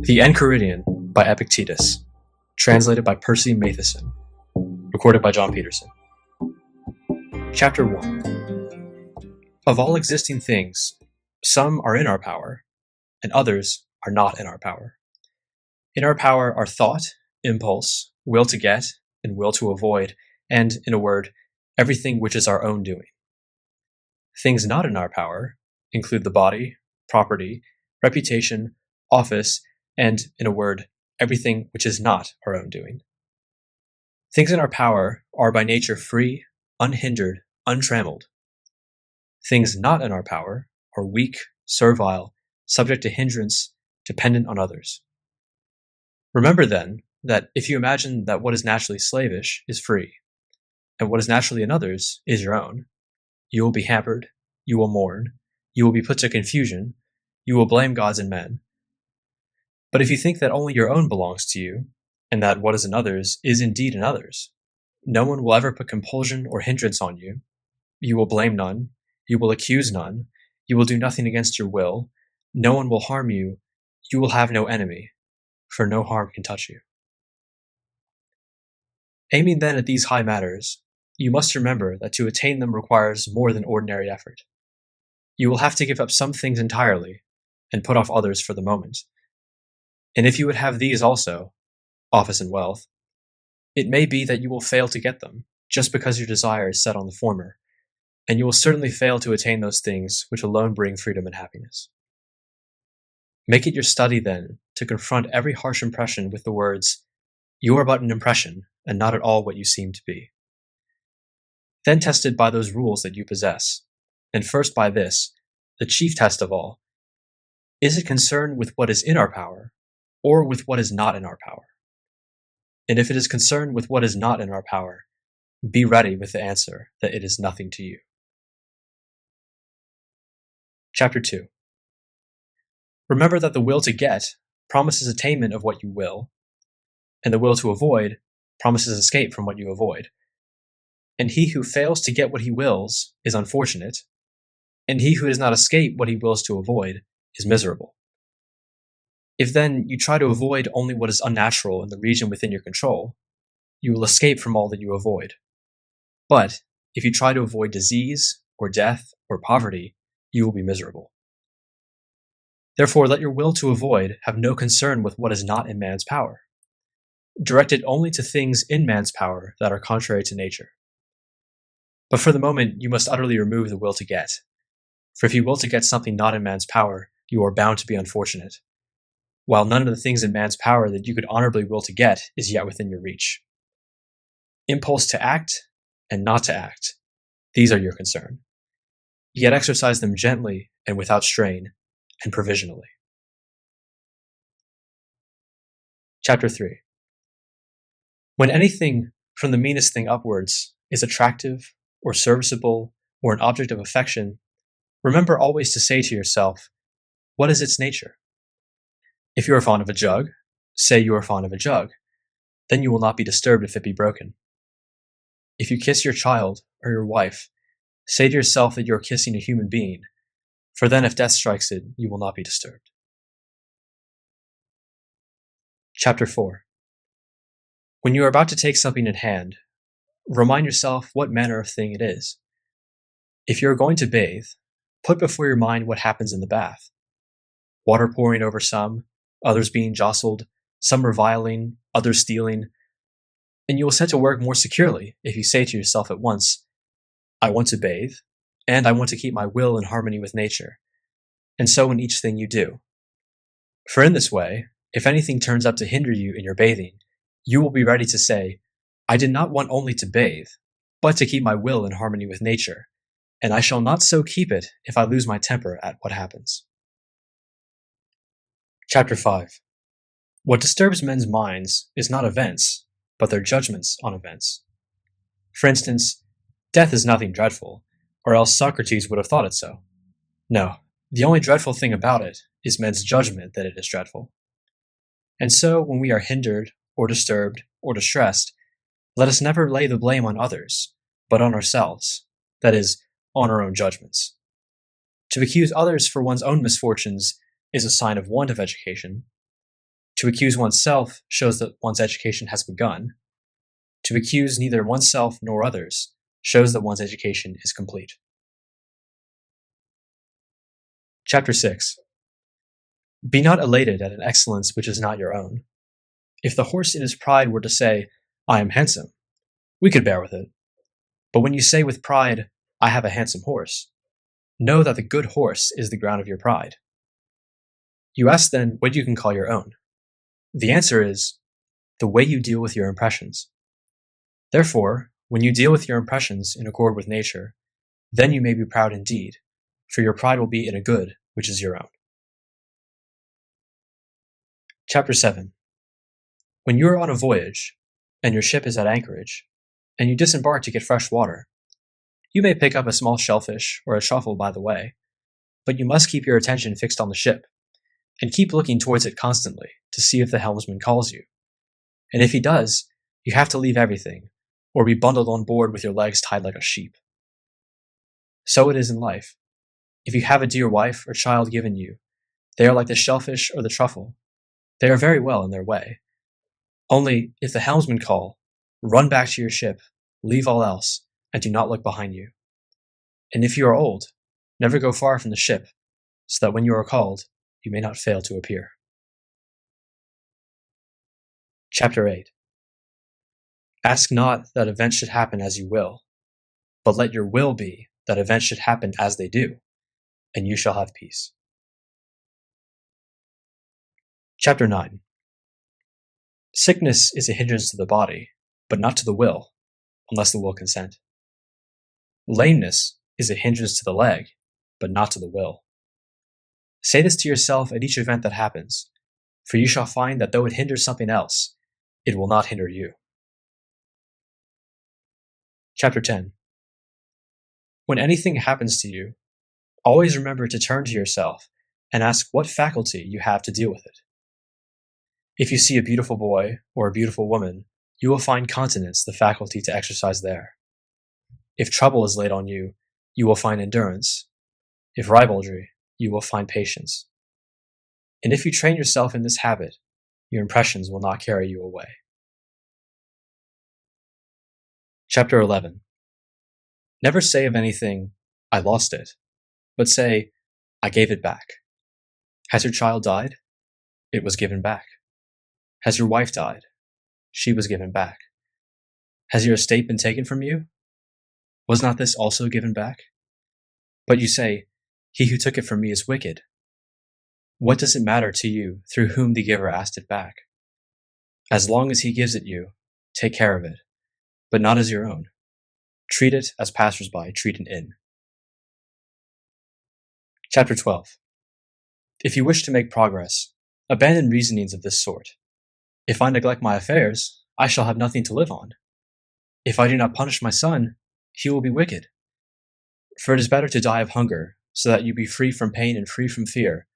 The Enchiridion by Epictetus, translated by Percy Matheson, recorded by John Peterson. Chapter 1. Of all existing things, some are in our power, and others are not in our power. In our power are thought, impulse, will to get, and will to avoid, and, in a word, everything which is our own doing. Things not in our power include the body, property, reputation, office, and, in a word, everything which is not our own doing. Things in our power are by nature free, unhindered, untrammeled. Things not in our power are weak, servile, subject to hindrance, dependent on others. Remember, then, that if you imagine that what is naturally slavish is free, and what is naturally in others is your own, you will be hampered, you will mourn, you will be put to confusion, you will blame gods and men. But if you think that only your own belongs to you, and that what is in others is indeed in others, no one will ever put compulsion or hindrance on you. You will blame none, you will accuse none, you will do nothing against your will, no one will harm you, you will have no enemy, for no harm can touch you. Aiming then at these high matters, you must remember that to attain them requires more than ordinary effort. You will have to give up some things entirely, and put off others for the moment. And if you would have these also, office and wealth, it may be that you will fail to get them, just because your desire is set on the former, and you will certainly fail to attain those things which alone bring freedom and happiness. Make it your study, then, to confront every harsh impression with the words, "You are but an impression, and not at all what you seem to be." Then test it by those rules that you possess, and first by this, the chief test of all. Is it concerned with what is in our power, or with what is not in our power? And if it is concerned with what is not in our power, be ready with the answer that it is nothing to you. Chapter 2. Remember that the will to get promises attainment of what you will, and the will to avoid promises escape from what you avoid. And he who fails to get what he wills is unfortunate, and he who does not escape what he wills to avoid is miserable. If then you try to avoid only what is unnatural in the region within your control, you will escape from all that you avoid. But if you try to avoid disease, or death, or poverty, you will be miserable. Therefore, let your will to avoid have no concern with what is not in man's power. Direct it only to things in man's power that are contrary to nature. But for the moment, you must utterly remove the will to get. For if you will to get something not in man's power, you are bound to be unfortunate, while none of the things in man's power that you could honorably will to get is yet within your reach. Impulse to act and not to act, these are your concern. Yet exercise them gently and without strain, and provisionally. Chapter 3. When anything, from the meanest thing upwards, is attractive, or serviceable, or an object of affection, remember always to say to yourself, what is its nature? If you are fond of a jug, say you are fond of a jug. Then you will not be disturbed if it be broken. If you kiss your child or your wife, say to yourself that you are kissing a human being, for then if death strikes it, you will not be disturbed. Chapter 4. When you are about to take something in hand, remind yourself what manner of thing it is. If you are going to bathe, put before your mind what happens in the bath. Water pouring over some, others being jostled, some reviling, others stealing, and you will set to work more securely if you say to yourself at once, I want to bathe, and I want to keep my will in harmony with nature, and so in each thing you do. For in this way, if anything turns up to hinder you in your bathing, you will be ready to say, I did not want only to bathe, but to keep my will in harmony with nature, and I shall not so keep it if I lose my temper at what happens. Chapter 5. What disturbs men's minds is not events, but their judgments on events. For instance, death is nothing dreadful, or else Socrates would have thought it so. No, the only dreadful thing about it is men's judgment that it is dreadful. And so, when we are hindered, or disturbed, or distressed, let us never lay the blame on others, but on ourselves, that is, on our own judgments. To accuse others for one's own misfortunes is a sign of want of education, To accuse oneself shows that one's education has begun. To accuse neither oneself nor others shows that one's education is complete. Chapter 6. Be not elated at an excellence which is not your own. If the horse in his pride were to say, I am handsome, we could bear with it. But when you say with pride, I have a handsome horse, know that the good horse is the ground of your pride. You ask then what you can call your own. The answer is the way you deal with your impressions. Therefore, when you deal with your impressions in accord with nature, then you may be proud indeed, for your pride will be in a good which is your own. Chapter 7. When you are on a voyage, and your ship is at anchorage, and you disembark to get fresh water, you may pick up a small shellfish or a truffle by the way, but you must keep your attention fixed on the ship, and keep looking towards it constantly to see if the helmsman calls you. And if he does, you have to leave everything, or be bundled on board with your legs tied like a sheep. So it is in life. If you have a dear wife or child given you, they are like the shellfish or the truffle. They are very well in their way. Only, if the helmsman call, run back to your ship, leave all else, and do not look behind you. And if you are old, never go far from the ship, so that when you are called, you may not fail to appear. Chapter 8. Ask not that events should happen as you will, but let your will be that events should happen as they do, and you shall have peace. Chapter 9. Sickness is a hindrance to the body, but not to the will, unless the will consent. Lameness is a hindrance to the leg, but not to the will. Say this to yourself at each event that happens, for you shall find that though it hinders something else, it will not hinder you. Chapter 10. When anything happens to you, always remember to turn to yourself and ask what faculty you have to deal with it. If you see a beautiful boy or a beautiful woman, you will find continence the faculty to exercise there. If trouble is laid on you, you will find endurance. If ribaldry, you will find patience. And if you train yourself in this habit, your impressions will not carry you away. Chapter 11. Never say of anything, I lost it, but say, I gave it back. Has your child died? It was given back. Has your wife died? She was given back. Has your estate been taken from you? Was not this also given back? But you say, he who took it from me is wicked. What does it matter to you through whom the giver asked it back? As long as he gives it you, take care of it, but not as your own. Treat it as passers-by treat an inn. Chapter 12. If you wish to make progress, abandon reasonings of this sort. If I neglect my affairs, I shall have nothing to live on. If I do not punish my son, he will be wicked. For it is better to die of hunger, so that you be free from pain and free from fear,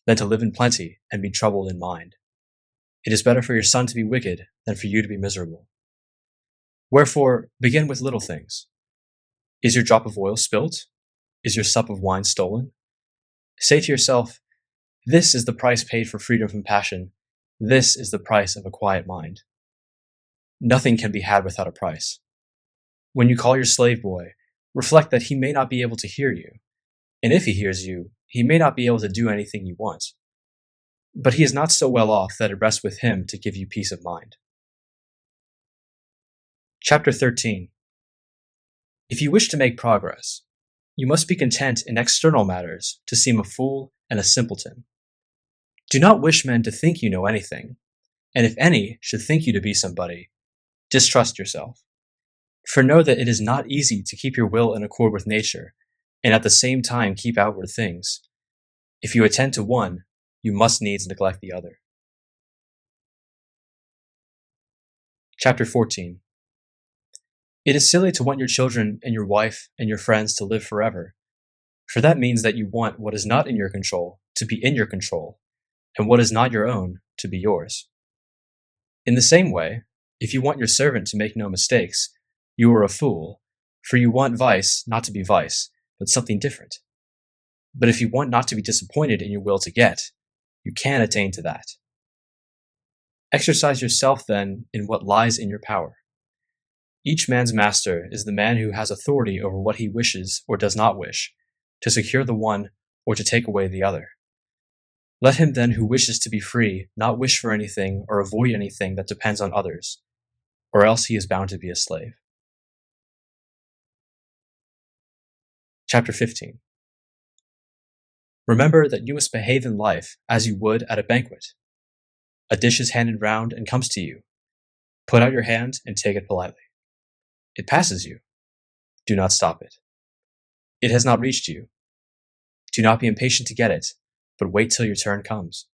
than to live in plenty and be troubled in mind. It is better for your son to be wicked than for you to be miserable. Wherefore, begin with little things. Is your drop of oil spilt? Is your sup of wine stolen? Say to yourself, this is the price paid for freedom from passion. This is the price of a quiet mind. Nothing can be had without a price. When you call your slave boy, reflect that he may not be able to hear you, and if he hears you, he may not be able to do anything you want. But he is not so well off that it rests with him to give you peace of mind. Chapter 13. If you wish to make progress, you must be content in external matters to seem a fool and a simpleton. Do not wish men to think you know anything, and if any should think you to be somebody, distrust yourself. For know that it is not easy to keep your will in accord with nature, and at the same time keep outward things. If you attend to one, you must needs neglect the other. Chapter 14. It is silly to want your children and your wife and your friends to live forever, for that means that you want what is not in your control to be in your control, and what is not your own to be yours. In the same way, if you want your servant to make no mistakes, you are a fool, for you want vice not to be vice, but something different. But if you want not to be disappointed in your will to get, you can attain to that. Exercise yourself then in what lies in your power. Each man's master is the man who has authority over what he wishes or does not wish, to secure the one or to take away the other. Let him then who wishes to be free not wish for anything or avoid anything that depends on others, or else he is bound to be a slave. Chapter 15. Remember that you must behave in life as you would at a banquet. A dish is handed round and comes to you. Put out your hand and take it politely. It passes you. Do not stop it. It has not reached you. Do not be impatient to get it, but wait till your turn comes.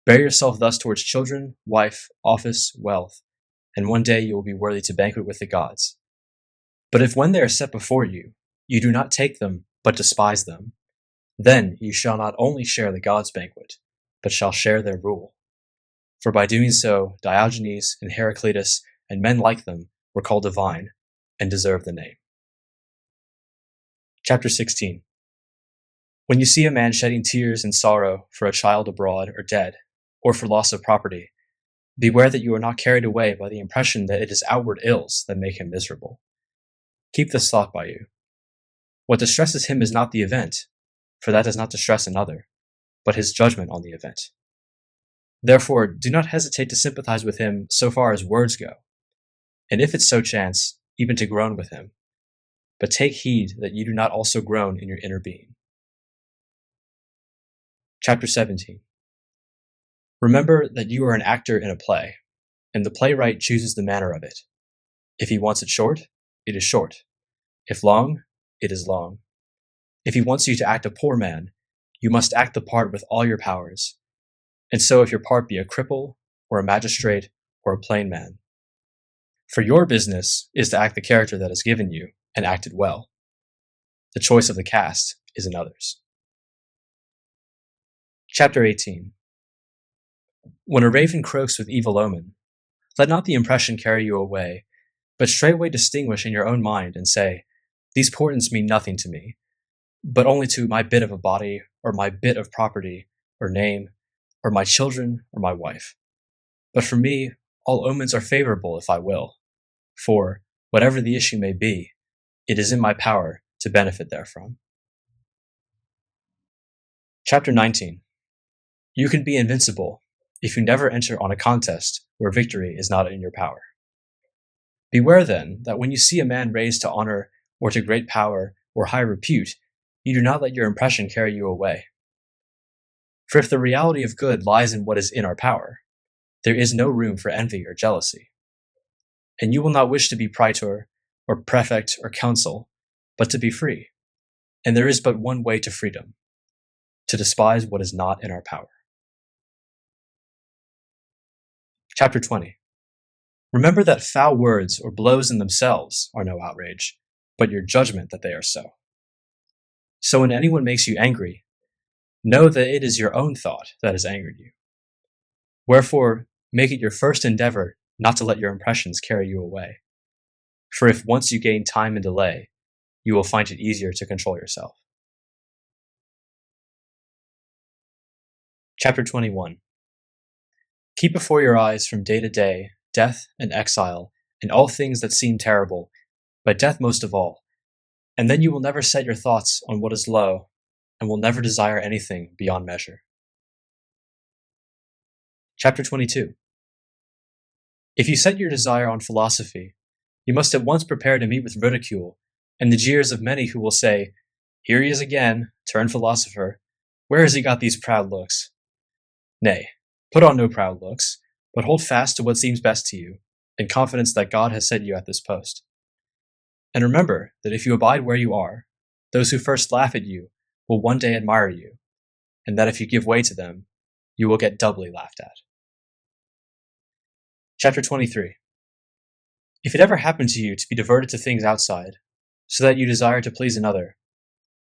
Bear yourself thus towards children, wife, office, wealth, and one day you will be worthy to banquet with the gods. But if when they are set before you, you do not take them, but despise them, then you shall not only share the gods' banquet, but shall share their rule. For by doing so, Diogenes and Heraclitus and men like them were called divine and deserve the name. Chapter 16. When you see a man shedding tears and sorrow for a child abroad or dead, or for loss of property, beware that you are not carried away by the impression that it is outward ills that make him miserable. Keep this thought by you. What distresses him is not the event, for that does not distress another, but his judgment on the event. Therefore, do not hesitate to sympathize with him so far as words go, and if it so chance, even to groan with him. But take heed that you do not also groan in your inner being. Chapter 17. Remember that you are an actor in a play, and the playwright chooses the manner of it. If he wants it short, it is short. If long, it is long. If he wants you to act a poor man, you must act the part with all your powers. And so if your part be a cripple, or a magistrate, or a plain man. For your business is to act the character that is given you, and act it well. The choice of the cast is another's. Chapter 18. When a raven croaks with evil omen, let not the impression carry you away, but straightway distinguish in your own mind and say, these portents mean nothing to me, but only to my bit of a body, or my bit of property, or name, or my children, or my wife. But for me, all omens are favorable if I will, for, whatever the issue may be, it is in my power to benefit therefrom. Chapter 19. You can be invincible if you never enter on a contest where victory is not in your power. Beware then that when you see a man raised to honor or to great power or high repute, you do not let your impression carry you away. For if the reality of good lies in what is in our power, there is no room for envy or jealousy. And you will not wish to be praetor, or prefect, or consul, but to be free. And there is but one way to freedom, to despise what is not in our power. Chapter 20. Remember that foul words or blows in themselves are no outrage, but your judgment that they are so. So when anyone makes you angry, know that it is your own thought that has angered you. Wherefore, make it your first endeavor not to let your impressions carry you away. For if once you gain time and delay, you will find it easier to control yourself. Chapter 21. Keep before your eyes from day to day death and exile and all things that seem terrible, but death most of all, and then you will never set your thoughts on what is low and will never desire anything beyond measure. Chapter 22. If you set your desire on philosophy, you must at once prepare to meet with ridicule and the jeers of many who will say, here he is again, turned philosopher. Where has he got these proud looks? Nay, put on no proud looks, but hold fast to what seems best to you, in confidence that God has set you at this post. And remember that if you abide where you are, those who first laugh at you will one day admire you, and that if you give way to them, you will get doubly laughed at. Chapter 23. If it ever happened to you to be diverted to things outside, so that you desire to please another,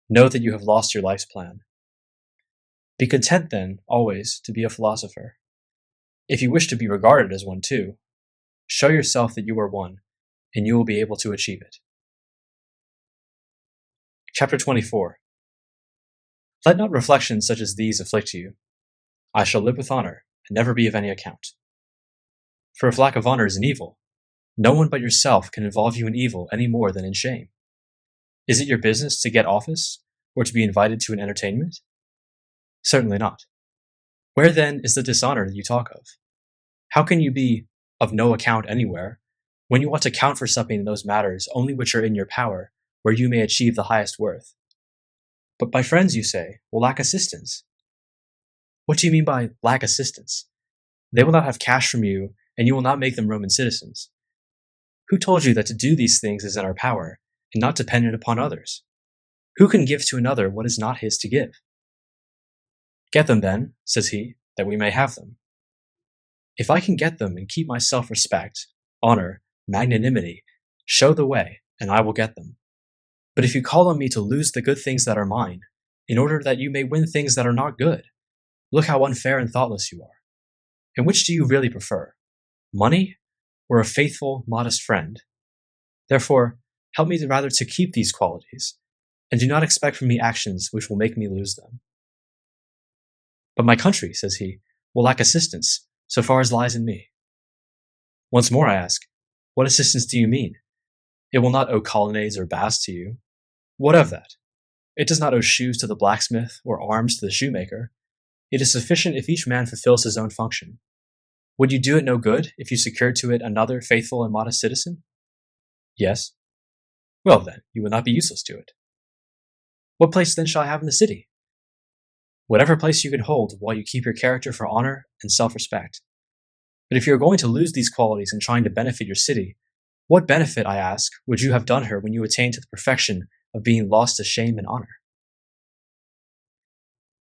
know that you have lost your life's plan. Be content then, always, to be a philosopher. If you wish to be regarded as one too, show yourself that you are one, and you will be able to achieve it. Chapter 24. Let not reflections such as these afflict you. I shall live with honor, and never be of any account. For if lack of honor is an evil, no one but yourself can involve you in evil any more than in shame. Is it your business to get office, or to be invited to an entertainment? Certainly not. Where then is the dishonor that you talk of? How can you be of no account anywhere, when you ought to count for something in those matters only which are in your power, where you may achieve the highest worth? But my friends, you say, will lack assistance. What do you mean by lack assistance? They will not have cash from you, and you will not make them Roman citizens. Who told you that to do these things is in our power, and not dependent upon others? Who can give to another what is not his to give? Get them then, says he, that we may have them. If I can get them and keep my self-respect, honor, magnanimity, show the way, and I will get them. But if you call on me to lose the good things that are mine, in order that you may win things that are not good, look how unfair and thoughtless you are. And which do you really prefer, money or a faithful, modest friend? Therefore, help me rather to keep these qualities, and do not expect from me actions which will make me lose them. But my country, says he, will lack assistance, so far as lies in me. Once more I ask, what assistance do you mean? It will not owe colonnades or baths to you. What of that? It does not owe shoes to the blacksmith or arms to the shoemaker. It is sufficient if each man fulfills his own function. Would you do it no good if you secured to it another faithful and modest citizen? Yes. Well then, you would not be useless to it. What place then shall I have in the city? Whatever place you can hold while you keep your character for honor and self-respect. But if you are going to lose these qualities in trying to benefit your city, what benefit, I ask, would you have done her when you attained to the perfection of being lost to shame and honor?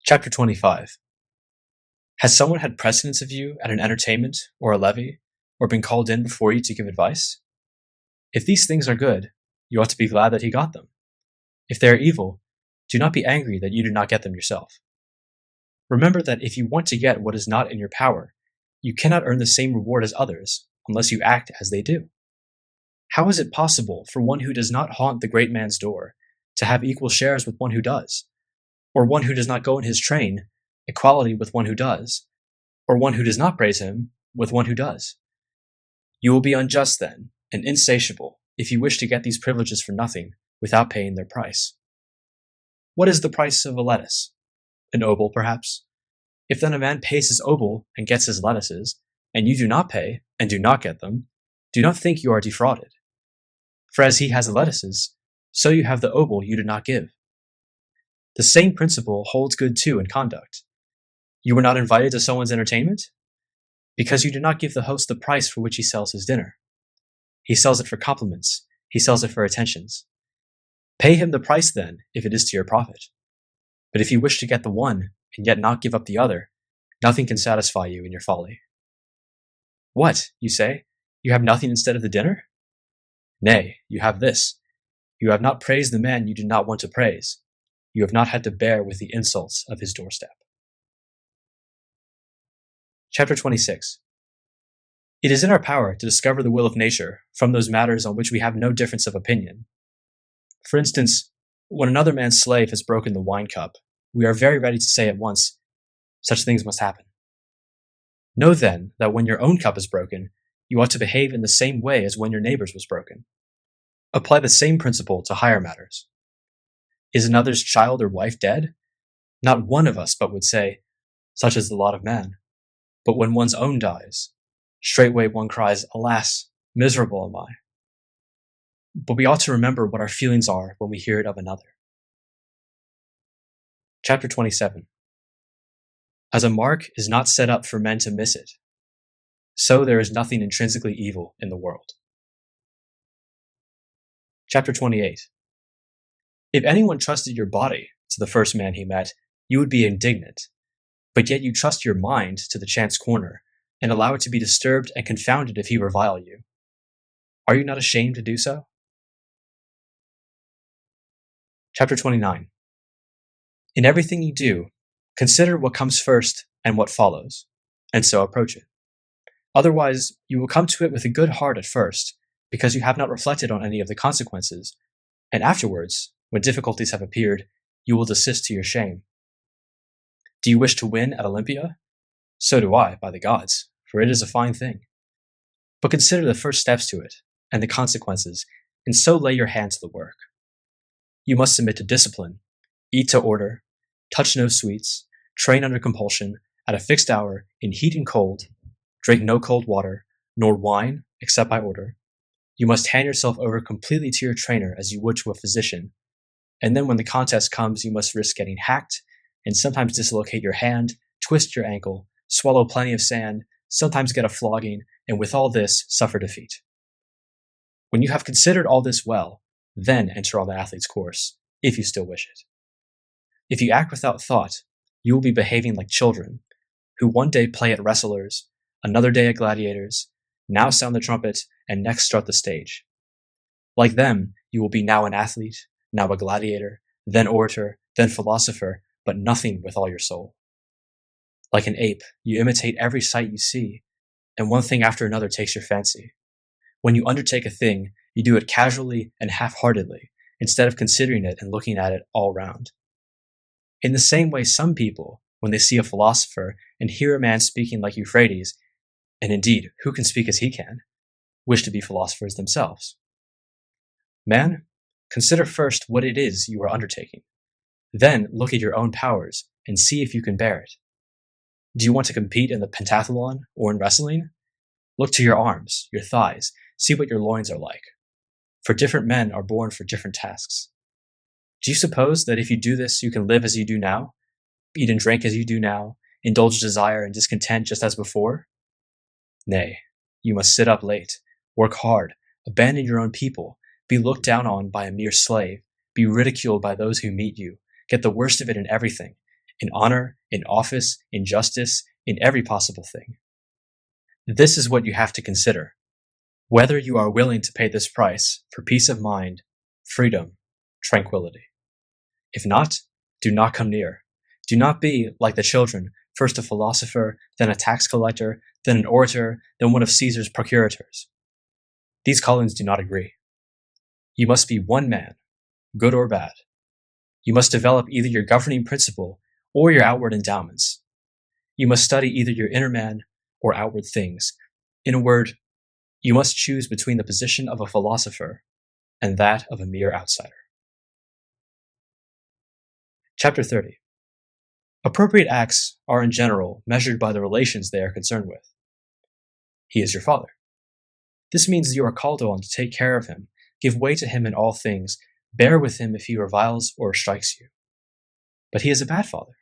Chapter 25. Has someone had precedence of you at an entertainment or a levee, or been called in before you to give advice? If these things are good, you ought to be glad that he got them. If they are evil, do not be angry that you did not get them yourself. Remember that if you want to get what is not in your power, you cannot earn the same reward as others unless you act as they do. How is it possible for one who does not haunt the great man's door to have equal shares with one who does, or one who does not go in his train equality with one who does, or one who does not praise him with one who does? You will be unjust then, and insatiable, if you wish to get these privileges for nothing without paying their price. What is the price of a lettuce? An obol, perhaps? If then a man pays his obol and gets his lettuces, and you do not pay and do not get them, do not think you are defrauded. For as he has the lettuces, so you have the obol you did not give. The same principle holds good too in conduct. You were not invited to someone's entertainment? Because you did not give the host the price for which he sells his dinner. He sells it for compliments, he sells it for attentions. Pay him the price then, if it is to your profit. But if you wish to get the one, and yet not give up the other, nothing can satisfy you in your folly. What, you say? You have nothing instead of the dinner? Nay, you have this. You have not praised the man you did not want to praise. You have not had to bear with the insults of his doorstep. Chapter 26. It is in our power to discover the will of nature from those matters on which we have no difference of opinion. For instance, when another man's slave has broken the wine cup, we are very ready to say at once, such things must happen. Know then that when your own cup is broken, you ought to behave in the same way as when your neighbor's was broken. Apply the same principle to higher matters. Is another's child or wife dead? Not one of us but would say, such is the lot of man. But when one's own dies, straightway one cries, alas, miserable am I. But we ought to remember what our feelings are when we hear it of another. Chapter 27. As a mark is not set up for men to miss it, so there is nothing intrinsically evil in the world. Chapter 28. If anyone trusted your body to the first man he met, you would be indignant, but yet you trust your mind to the chance corner, and allow it to be disturbed and confounded if he revile you. Are you not ashamed to do so? Chapter 29. In everything you do, consider what comes first and what follows, and so approach it. Otherwise, you will come to it with a good heart at first, because you have not reflected on any of the consequences, and afterwards, when difficulties have appeared, you will desist to your shame. Do you wish to win at Olympia? So do I, by the gods, for it is a fine thing. But consider the first steps to it, and the consequences, and so lay your hand to the work. You must submit to discipline, eat to order, touch no sweets, train under compulsion, at a fixed hour, in heat and cold, drink no cold water, nor wine, except by order. You must hand yourself over completely to your trainer as you would to a physician, and then when the contest comes, you must risk getting hacked, and sometimes dislocate your hand, twist your ankle, swallow plenty of sand, sometimes get a flogging, and with all this, suffer defeat. When you have considered all this well, then enter on the athlete's course, if you still wish it. If you act without thought, you will be behaving like children, who one day play at wrestlers, another day at gladiators, now sound the trumpet, and next strut the stage. Like them, you will be now an athlete, now a gladiator, then orator, then philosopher, but nothing with all your soul. Like an ape, you imitate every sight you see, and one thing after another takes your fancy. When you undertake a thing, you do it casually and half-heartedly, instead of considering it and looking at it all round. In the same way, some people, when they see a philosopher and hear a man speaking like Euphrates, and indeed, who can speak as he can, wish to be philosophers themselves. Man, consider first what it is you are undertaking. Then look at your own powers and see if you can bear it. Do you want to compete in the pentathlon or in wrestling? Look to your arms, your thighs, see what your loins are like. For different men are born for different tasks. Do you suppose that if you do this, you can live as you do now, eat and drink as you do now, indulge desire and discontent just as before? Nay, you must sit up late, work hard, abandon your own people, be looked down on by a mere slave, be ridiculed by those who meet you, get the worst of it in everything, in honor, in office, in justice, in every possible thing. This is what you have to consider, whether you are willing to pay this price for peace of mind, freedom, tranquility. If not, do not come near. Do not be, like the children, first a philosopher, then a tax collector, then an orator, then one of Caesar's procurators. These callings do not agree. You must be one man, good or bad. You must develop either your governing principle or your outward endowments. You must study either your inner man or outward things. In a word, you must choose between the position of a philosopher and that of a mere outsider. Chapter 30. Appropriate acts are in general measured by the relations they are concerned with. He is your father. This means you are called on to take care of him, give way to him in all things, bear with him if he reviles or strikes you. But he is a bad father.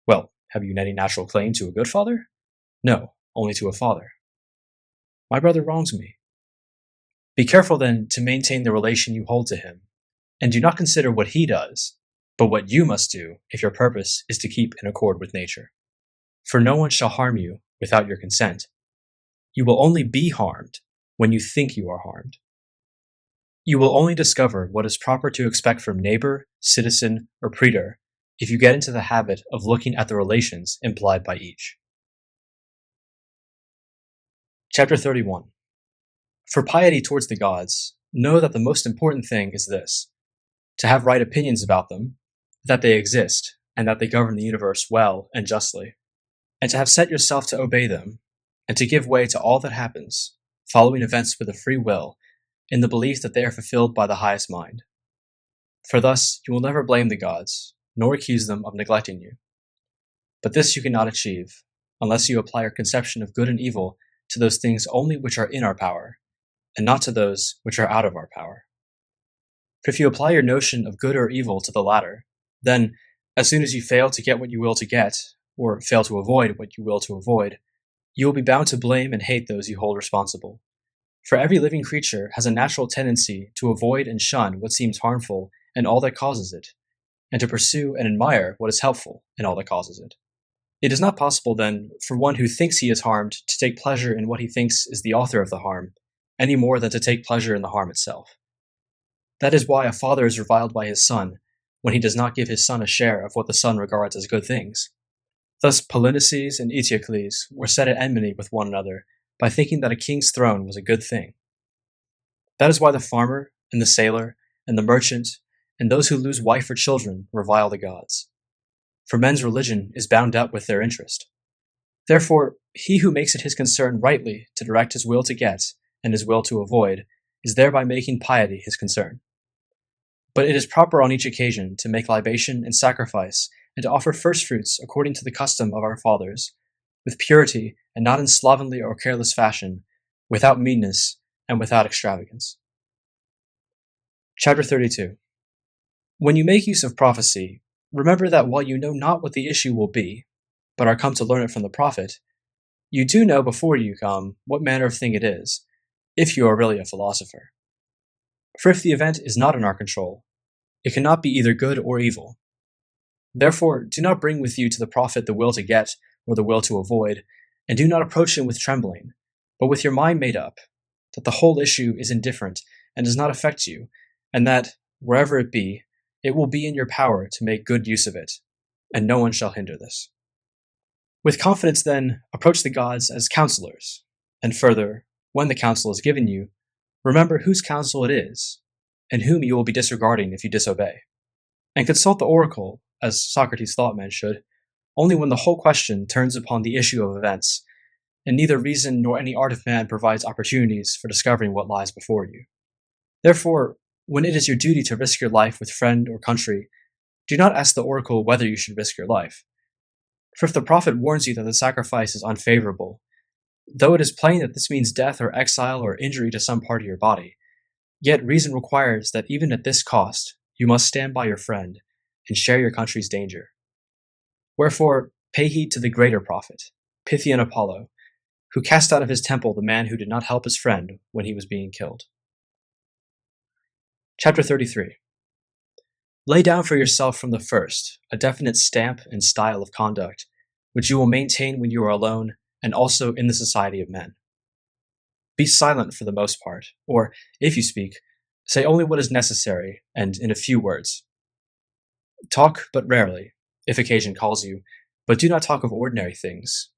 Well, have you any natural claim to a good father? No, only to a father. My brother wrongs me. Be careful then to maintain the relation you hold to him, and do not consider what he does, but what you must do if your purpose is to keep in accord with nature. For no one shall harm you without your consent. You will only be harmed when you think you are harmed. You will only discover what is proper to expect from neighbor, citizen, or praetor if you get into the habit of looking at the relations implied by each. Chapter 31. For piety towards the gods, know that the most important thing is this: to have right opinions about them, that they exist, and that they govern the universe well and justly, and to have set yourself to obey them, and to give way to all that happens, following events with a free will, in the belief that they are fulfilled by the highest mind. For thus you will never blame the gods, nor accuse them of neglecting you. But this you cannot achieve, unless you apply your conception of good and evil to those things only which are in our power, and not to those which are out of our power. For if you apply your notion of good or evil to the latter, then, as soon as you fail to get what you will to get, or fail to avoid what you will to avoid, you will be bound to blame and hate those you hold responsible. For every living creature has a natural tendency to avoid and shun what seems harmful and all that causes it, and to pursue and admire what is helpful and all that causes it. It is not possible, then, for one who thinks he is harmed to take pleasure in what he thinks is the author of the harm, any more than to take pleasure in the harm itself. That is why a father is reviled by his son, when he does not give his son a share of what the son regards as good things. Thus Polynices and Eteocles were set at enmity with one another by thinking that a king's throne was a good thing. That is why the farmer, and the sailor, and the merchant, and those who lose wife or children revile the gods. For men's religion is bound up with their interest. Therefore, he who makes it his concern rightly to direct his will to get, and his will to avoid, is thereby making piety his concern. But it is proper on each occasion to make libation and sacrifice, and to offer firstfruits according to the custom of our fathers, with purity and not in slovenly or careless fashion, without meanness and without extravagance. Chapter 32. When you make use of prophecy, remember that while you know not what the issue will be, but are come to learn it from the prophet, you do know before you come what manner of thing it is, if you are really a philosopher. For if the event is not in our control, it cannot be either good or evil. Therefore, do not bring with you to the prophet the will to get or the will to avoid, and do not approach him with trembling, but with your mind made up, that the whole issue is indifferent and does not affect you, and that, wherever it be, it will be in your power to make good use of it, and no one shall hinder this. With confidence, then, approach the gods as counselors, and further, when the counsel is given you, remember whose counsel it is, and whom you will be disregarding if you disobey. And consult the oracle, as Socrates thought men should, only when the whole question turns upon the issue of events, and neither reason nor any art of man provides opportunities for discovering what lies before you. Therefore, when it is your duty to risk your life with friend or country, do not ask the oracle whether you should risk your life. For if the prophet warns you that the sacrifice is unfavorable, though it is plain that this means death or exile or injury to some part of your body, yet reason requires that even at this cost, you must stand by your friend and share your country's danger. Wherefore, pay heed to the greater prophet, Pythian Apollo, who cast out of his temple the man who did not help his friend when he was being killed. Chapter 33. Lay down for yourself from the first a definite stamp and style of conduct, which you will maintain when you are alone and also in the society of men. Be silent for the most part, or, if you speak, say only what is necessary and in a few words. Talk but rarely, if occasion calls you, but do not talk of ordinary things,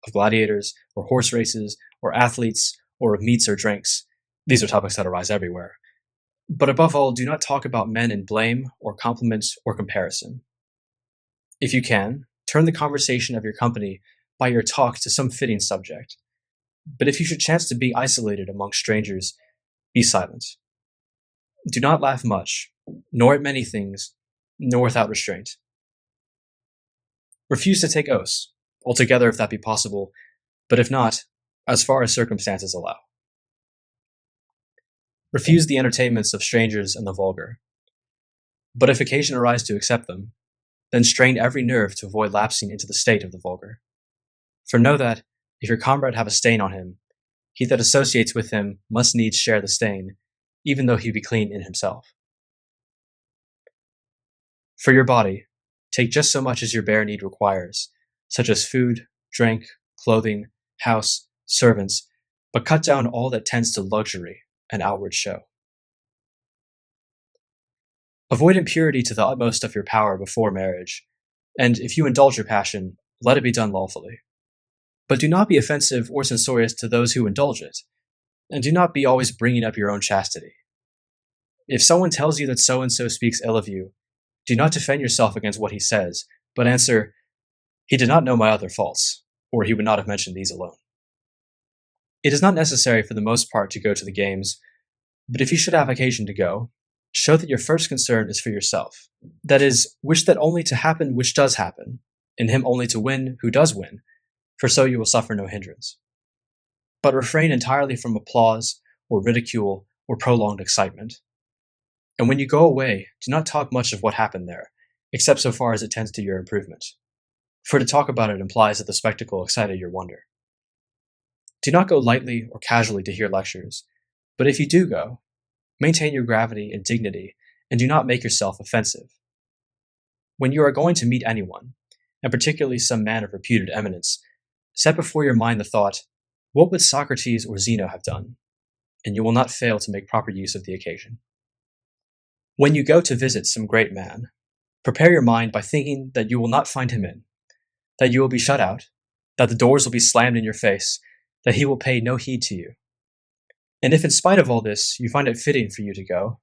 of gladiators, or horse races, or athletes, or of meats or drinks. These are topics that arise everywhere. But above all, do not talk about men in blame, or compliment, or comparison. If you can, turn the conversation of your company by your talk to some fitting subject. But if you should chance to be isolated among strangers, be silent. Do not laugh much, nor at many things, nor without restraint. Refuse to take oaths, altogether if that be possible, but if not, as far as circumstances allow. Refuse the entertainments of strangers and the vulgar. But if occasion arise to accept them, then strain every nerve to avoid lapsing into the state of the vulgar. For know that, if your comrade have a stain on him, he that associates with him must needs share the stain, even though he be clean in himself. For your body, take just so much as your bare need requires, such as food, drink, clothing, house, servants, but cut down all that tends to luxury and outward show. Avoid impurity to the utmost of your power before marriage, and if you indulge your passion, let it be done lawfully. But do not be offensive or censorious to those who indulge it, and do not be always bringing up your own chastity. If someone tells you that so-and-so speaks ill of you, do not defend yourself against what he says, but answer, "He did not know my other faults, or he would not have mentioned these alone." It is not necessary for the most part to go to the games, but if you should have occasion to go, show that your first concern is for yourself. That is, wish that only to happen which does happen, and him only to win who does win, for so you will suffer no hindrance. But refrain entirely from applause, or ridicule, or prolonged excitement. And when you go away, do not talk much of what happened there, except so far as it tends to your improvement. For to talk about it implies that the spectacle excited your wonder. Do not go lightly or casually to hear lectures, but if you do go, maintain your gravity and dignity, and do not make yourself offensive. When you are going to meet anyone, and particularly some man of reputed eminence, set before your mind the thought, what would Socrates or Zeno have done? And you will not fail to make proper use of the occasion. When you go to visit some great man, prepare your mind by thinking that you will not find him in, that you will be shut out, that the doors will be slammed in your face, that he will pay no heed to you. And if in spite of all this you find it fitting for you to go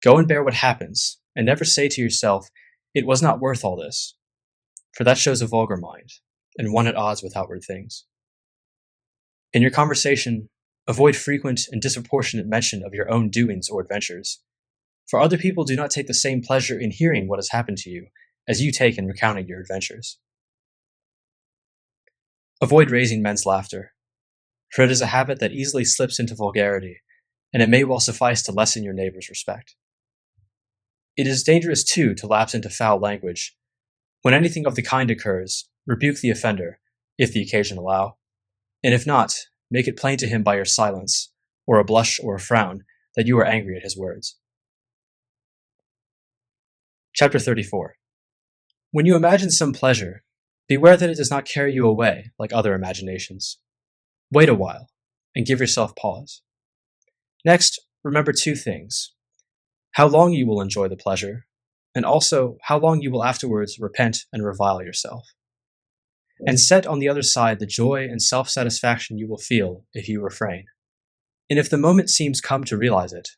and bear what happens, and never say to yourself, "It was not worth all this," for that shows a vulgar mind, and one at odds with outward things. In your conversation, avoid frequent and disproportionate mention of your own doings or adventures, for other people do not take the same pleasure in hearing what has happened to you as you take in recounting your adventures. Avoid raising men's laughter, for it is a habit that easily slips into vulgarity, and it may well suffice to lessen your neighbor's respect. It is dangerous, too, to lapse into foul language. When anything of the kind occurs, rebuke the offender, if the occasion allow, and if not, make it plain to him by your silence, or a blush or a frown, that you are angry at his words. Chapter 34. When you imagine some pleasure, beware that it does not carry you away like other imaginations. Wait a while, and give yourself pause. Next, remember two things: how long you will enjoy the pleasure, and also how long you will afterwards repent and revile yourself. And set on the other side the joy and self-satisfaction you will feel if you refrain. And if the moment seems come to realize it,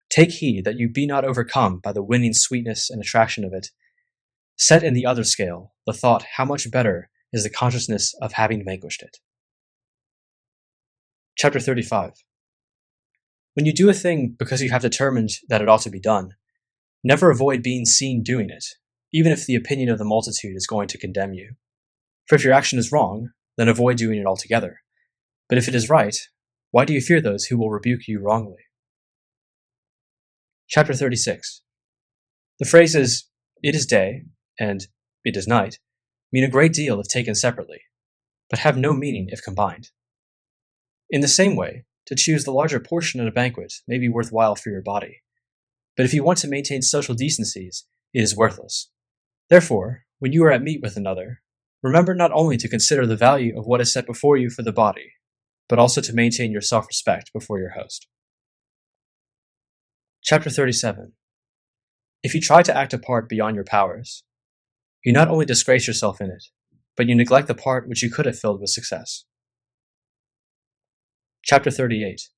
take heed that you be not overcome by the winning sweetness and attraction of it. Set in the other scale the thought how much better is the consciousness of having vanquished it. Chapter 35. When you do a thing because you have determined that it ought to be done, never avoid being seen doing it, even if the opinion of the multitude is going to condemn you. For if your action is wrong, then avoid doing it altogether. But if it is right, why do you fear those who will rebuke you wrongly? Chapter 36. The phrases, "it is day," and "it is night," mean a great deal if taken separately, but have no meaning if combined. In the same way, to choose the larger portion at a banquet may be worthwhile for your body, but if you want to maintain social decencies, it is worthless. Therefore, when you are at meat with another, remember not only to consider the value of what is set before you for the body, but also to maintain your self-respect before your host. Chapter 37. If you try to act a part beyond your powers, you not only disgrace yourself in it, but you neglect the part which you could have filled with success. Chapter 38.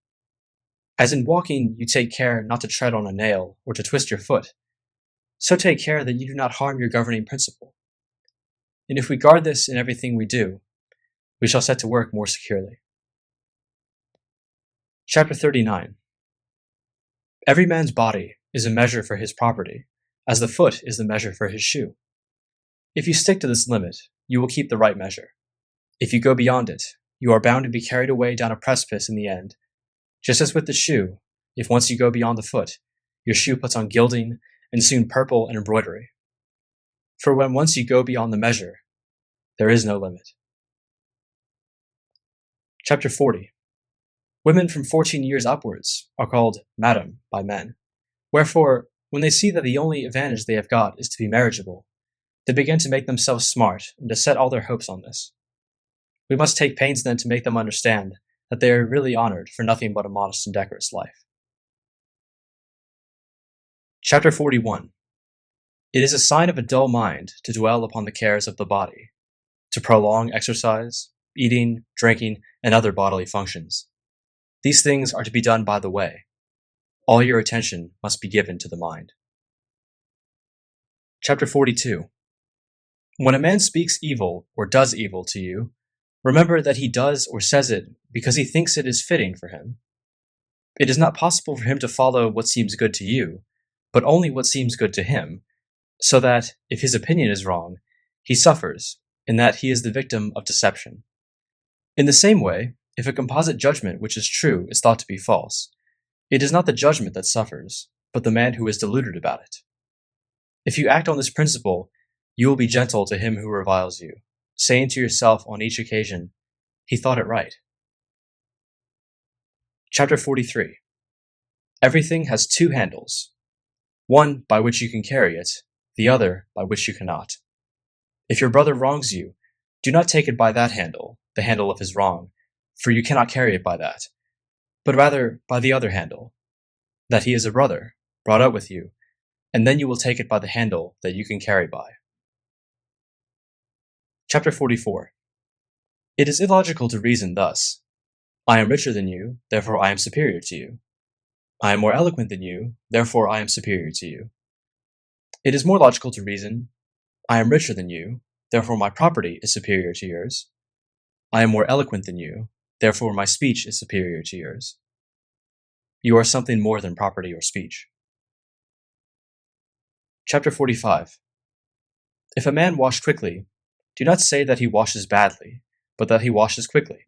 As in walking you take care not to tread on a nail or to twist your foot, so take care that you do not harm your governing principle. And if we guard this in everything we do, we shall set to work more securely. Chapter 39. Every man's body is a measure for his property, as the foot is the measure for his shoe. If you stick to this limit, you will keep the right measure. If you go beyond it, you are bound to be carried away down a precipice in the end. Just as with the shoe, if once you go beyond the foot, your shoe puts on gilding and soon purple and embroidery. For when once you go beyond the measure, there is no limit. Chapter 40. Women from 14 years upwards are called madam by men. Wherefore, when they see that the only advantage they have got is to be marriageable, they begin to make themselves smart and to set all their hopes on this. We must take pains then to make them understand that they are really honored for nothing but a modest and decorous life. Chapter 41. It is a sign of a dull mind to dwell upon the cares of the body, to prolong exercise, eating, drinking, and other bodily functions. These things are to be done by the way. All your attention must be given to the mind. Chapter 42. When a man speaks evil or does evil to you, remember that he does or says it because he thinks it is fitting for him. It is not possible for him to follow what seems good to you, but only what seems good to him, so that, if his opinion is wrong, he suffers, in that he is the victim of deception. In the same way, if a composite judgment which is true is thought to be false, it is not the judgment that suffers, but the man who is deluded about it. If you act on this principle, you will be gentle to him who reviles you, saying to yourself on each occasion, "He thought it right." Chapter 43. Everything has two handles, one by which you can carry it, the other by which you cannot. If your brother wrongs you, do not take it by that handle, the handle of his wrong, for you cannot carry it by that, but rather by the other handle, that he is a brother, brought up with you, and then you will take it by the handle that you can carry by. Chapter 44. It is illogical to reason thus: I am richer than you, therefore I am superior to you. I am more eloquent than you, therefore I am superior to you. It is more logical to reason: I am richer than you, therefore my property is superior to yours. I am more eloquent than you, therefore my speech is superior to yours. You are something more than property or speech. Chapter 45. If a man wash quickly, do not say that he washes badly, but that he washes quickly.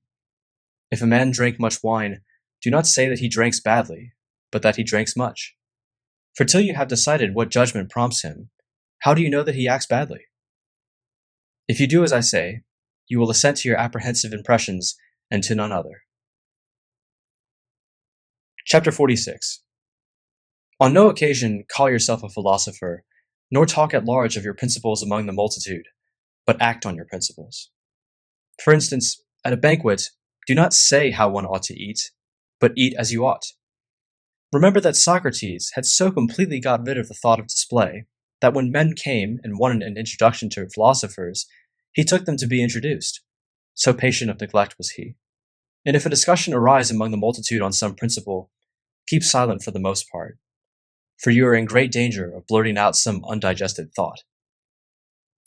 If a man drank much wine, do not say that he drinks badly, but that he drinks much. For till you have decided what judgment prompts him, how do you know that he acts badly? If you do as I say, you will assent to your apprehensive impressions and to none other. Chapter 46. On no occasion call yourself a philosopher, nor talk at large of your principles among the multitude, but act on your principles. For instance, at a banquet, do not say how one ought to eat, but eat as you ought. Remember that Socrates had so completely got rid of the thought of display that when men came and wanted an introduction to philosophers, he took them to be introduced. So patient of neglect was he. And if a discussion arise among the multitude on some principle, keep silent for the most part, for you are in great danger of blurting out some undigested thought.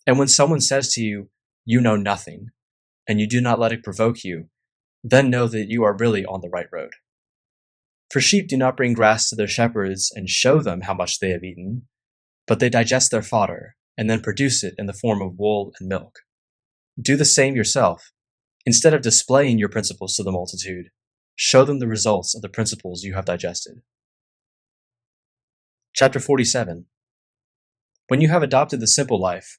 And when someone says to you, "You know nothing," and you do not let it provoke you, then know that you are really on the right road. For sheep do not bring grass to their shepherds and show them how much they have eaten, but they digest their fodder and then produce it in the form of wool and milk. Do the same yourself. Instead of displaying your principles to the multitude, show them the results of the principles you have digested. Chapter 47. When you have adopted the simple life,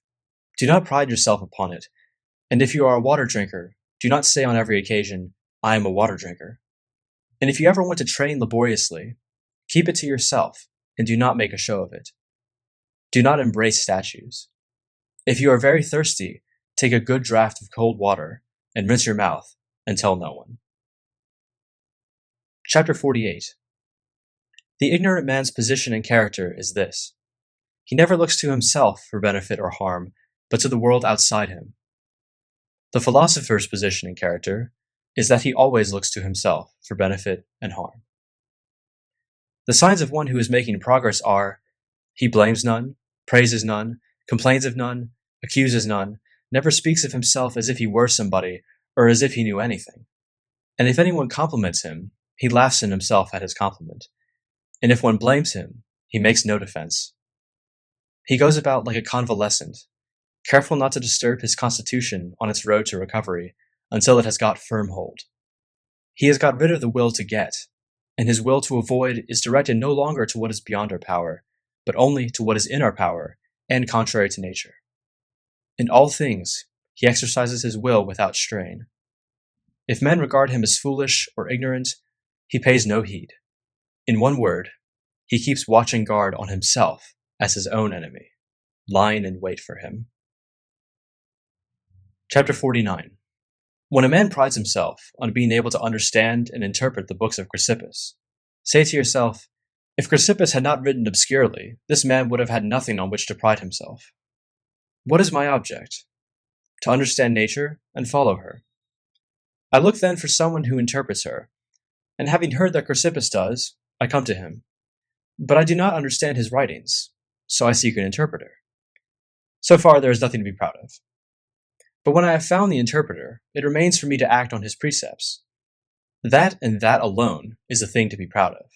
do not pride yourself upon it, and if you are a water drinker, do not say on every occasion, "I am a water drinker." And if you ever want to train laboriously, keep it to yourself, and do not make a show of it. Do not embrace statues. If you are very thirsty, take a good draught of cold water, and rinse your mouth, and tell no one. Chapter 48. The ignorant man's position and character is this. He never looks to himself for benefit or harm, but to the world outside him. The philosopher's position and character is that he always looks to himself for benefit and harm. The signs of one who is making progress are, he blames none, praises none, complains of none, accuses none, never speaks of himself as if he were somebody or as if he knew anything. And if anyone compliments him, he laughs in himself at his compliment. And if one blames him, he makes no defense. He goes about like a convalescent, careful not to disturb his constitution on its road to recovery until it has got firm hold. He has got rid of the will to get, and his will to avoid is directed no longer to what is beyond our power, but only to what is in our power and contrary to nature. In all things, he exercises his will without strain. If men regard him as foolish or ignorant, he pays no heed. In one word, he keeps watching guard on himself as his own enemy, lying in wait for him. Chapter 49. When a man prides himself on being able to understand and interpret the books of Chrysippus, say to yourself, if Chrysippus had not written obscurely, this man would have had nothing on which to pride himself. What is my object? To understand nature and follow her. I look then for someone who interprets her, and having heard that Chrysippus does, I come to him. But I do not understand his writings, so I seek an interpreter. So far there is nothing to be proud of. But when I have found the interpreter, it remains for me to act on his precepts. That and that alone is a thing to be proud of.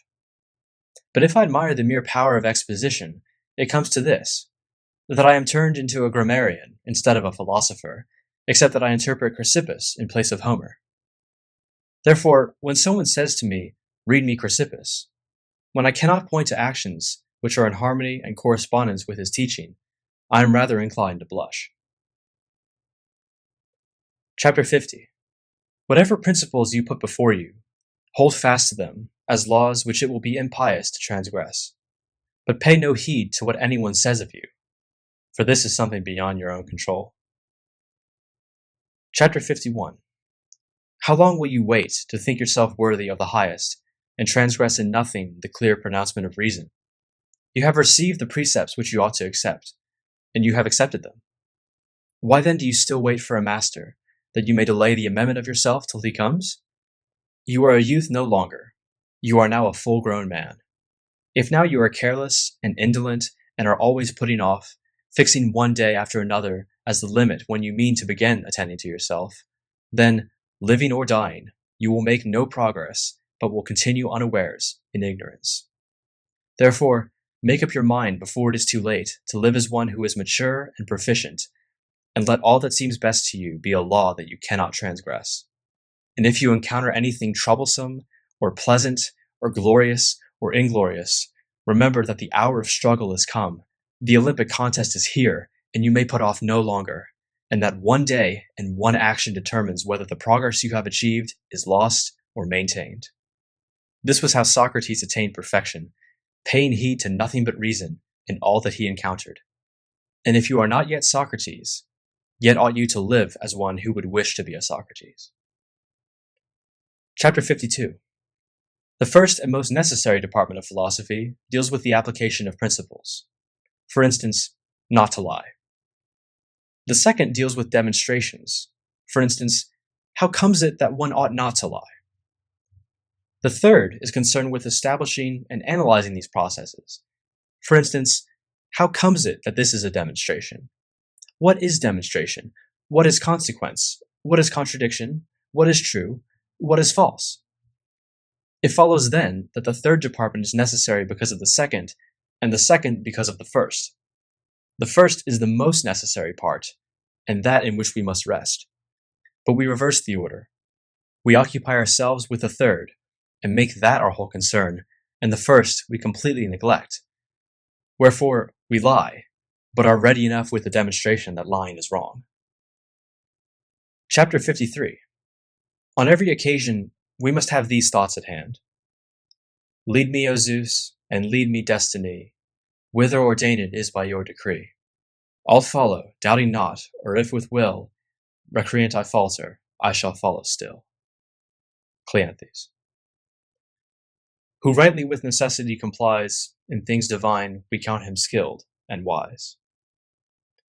But if I admire the mere power of exposition, it comes to this, that I am turned into a grammarian instead of a philosopher, except that I interpret Chrysippus in place of Homer. Therefore, when someone says to me, "Read me Chrysippus," when I cannot point to actions which are in harmony and correspondence with his teaching, I am rather inclined to blush. Chapter 50. Whatever principles you put before you, hold fast to them as laws which it will be impious to transgress. But pay no heed to what anyone says of you, for this is something beyond your own control. Chapter 51. How long will you wait to think yourself worthy of the highest, and transgress in nothing the clear pronouncement of reason? You have received the precepts which you ought to accept, and you have accepted them. Why then do you still wait for a master, that you may delay the amendment of yourself till he comes? You are a youth no longer. You are now a full-grown man. If now you are careless and indolent and are always putting off, fixing one day after another as the limit when you mean to begin attending to yourself, then, living or dying, you will make no progress, but will continue unawares in ignorance. Therefore, make up your mind before it is too late to live as one who is mature and proficient, and let all that seems best to you be a law that you cannot transgress. And if you encounter anything troublesome, or pleasant, or glorious, or inglorious, remember that the hour of struggle is come, the Olympic contest is here, and you may put off no longer, and that one day and one action determines whether the progress you have achieved is lost or maintained. This was how Socrates attained perfection, paying heed to nothing but reason in all that he encountered. And if you are not yet Socrates, yet ought you to live as one who would wish to be a Socrates. Chapter 52. The first and most necessary department of philosophy deals with the application of principles. For instance, not to lie. The second deals with demonstrations. For instance, how comes it that one ought not to lie? The third is concerned with establishing and analyzing these processes. For instance, how comes it that this is a demonstration? What is demonstration? What is consequence? What is contradiction? What is true? What is false? It follows then that the third department is necessary because of the second, and the second because of the first. The first is the most necessary part, and that in which we must rest. But we reverse the order. We occupy ourselves with the third, and make that our whole concern, and the first we completely neglect. Wherefore, we lie, but are ready enough with the demonstration that lying is wrong. Chapter 53. On every occasion, we must have these thoughts at hand. Lead me, O Zeus, and lead me, destiny, whither ordained it is by your decree. I'll follow, doubting not, or if with will, recreant I falter, I shall follow still. Cleanthes. Who rightly with necessity complies, in things divine we count him skilled and wise.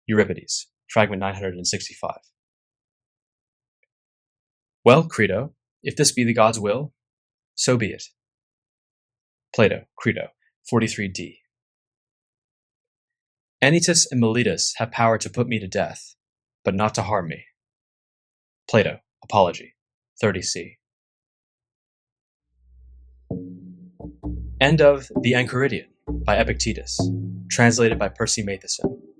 Euripides, fragment 965. Well, Crito, if this be the god's will, so be it. Plato, Crito, 43d. Anytus and Meletus have power to put me to death, but not to harm me. Plato, Apology, 30c. End of The Enchiridion by Epictetus, translated by Percy Matheson.